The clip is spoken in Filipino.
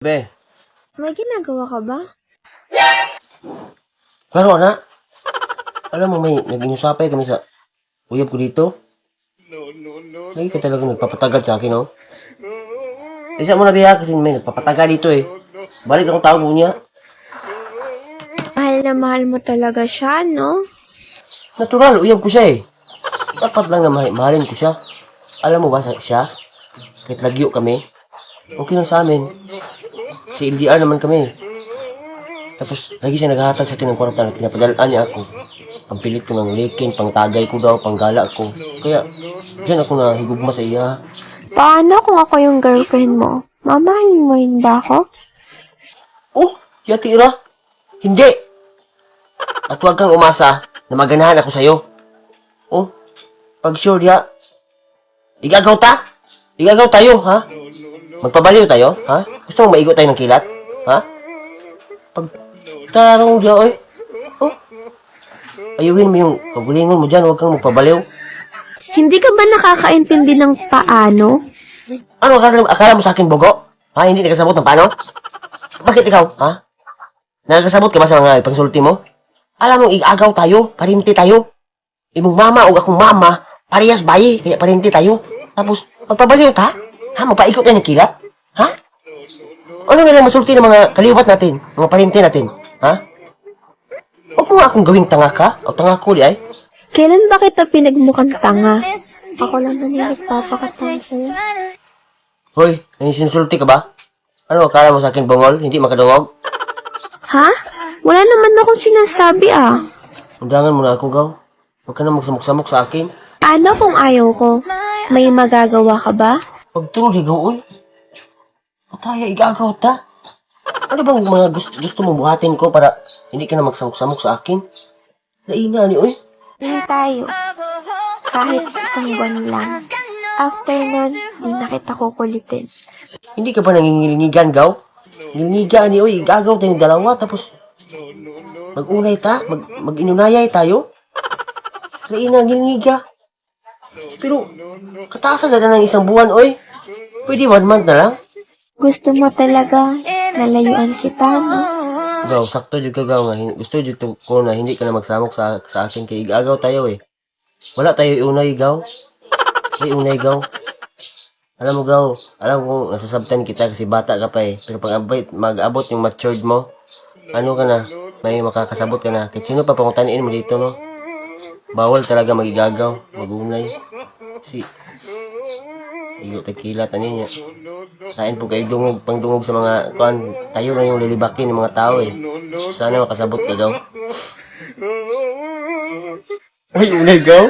Be, May ginagawa ka ba? klaro na. Alam mo, may naging usapay kami sa uyab ko dito. Lagi ka talagang nagpapatagad sa akin, oh. Isa mo na biya kasi may nagpapatagad dito, eh. Balik akong tawag mo niya. Mahal na mahal mo talaga siya, no? Natural, uyab ko siya, eh. Dapat lang na mahalin ko siya. Alam mo ba siya? Kahit lagyo kami, okay lang sa amin. Si LDR naman kami. Tapos, lagi siya naghahatag sa akin ng kwarta na pinapadalaan niya ako. Pampilit ko ng likin, pangtagay ko daw, panggala ko. Kaya, dyan ako na higugma sa iya. Paano kung ako yung girlfriend mo? Mamahalin mo rin ba ako? Oh, yatira. Hindi. At huwag kang umasa na maganahan ako sa'yo. Oh, pag sure ya, igagaw ta? Igagaw tayo, ha? Magpabaliw tayo, ha? Gusto mong maigot tayo ng kilat? Ha? Pag tarong diya, oy. Oh, ayuhin mo yung kagulingon mo dyan, huwag kang magpabaliw. Hindi ka ba nakakaintindi ng paano? Ano, akala mo sa akin, bogo? Ha? Hindi nakasabot ng paano? Bakit ikaw, ha? Nakakasabot ka ba sa mga ipangsulti mo? Alam mo, igagaw tayo, parinti tayo. Imong mama o akong mama, parehas bayi, kaya parinti tayo. Tapos, magpabaliw ta? Ha? Magpaikot tayo ng kilat? Ha? Ano nga lang masulti ng mga kaliwat natin, mga parinti natin? Ha? Huwag mo nga akong gawing tanga ka, o tanga ko di ay. Kailan ba kita pinagmukhang tanga? Ako lang na nagpapakatanga sa'yo. Hoy, nanisinusulti ka ba? Ano, akala mo sa akin bungol, hindi makadungog? Ha? Wala naman akong sinasabi ah. Undangan mo na ako, gaw. Huwag ka na magsamok-samok sa akin. Ano kung ayaw ko? May magagawa ka ba? Pagtulog, higaw, oy. Pataya, igagaw ta. Ano bang mga gusto mong buhatin ko para hindi ka na magsamok-samok sa akin? Nainga ni, oy. Hindi tayo. Kahit isang buwan lang. After nun, hindi na kita kukulitin. Hindi ka ba nangingilngigan, gaw? Ngilngigan ni, oy. Igagaw tayong dalawa, tapos mag-unay ta, mag-inunayay tayo. Nainga, ngilngiga. Pero, katasa sa ng isang buwan, oy. Pwede 1 month na lang. Gusto mo talaga nalayuan kita, no? Gaw, sakto jud ka gaw nga. Gusto jud ko na hindi ka na magsamok sa akin kay igagaw tayo eh. Wala tayo unay gaw. Ay unay gaw. Alam mo gaw, alam ko nasasabtan kita kasi bata ka pa eh. Pero pag mag-abot yung matured mo, ano ka na, may makakasabot ka na. Kahit sino pa pangutanin mo dito no. Bawal talaga magigagaw, magunay. Kasi iyo tequila tani niya. Kain po kayo pangdungog sa mga kuan, tayo lang yung lilibakin ng mga tao eh. Sana makasabot ka daw. Ay, unay gaw.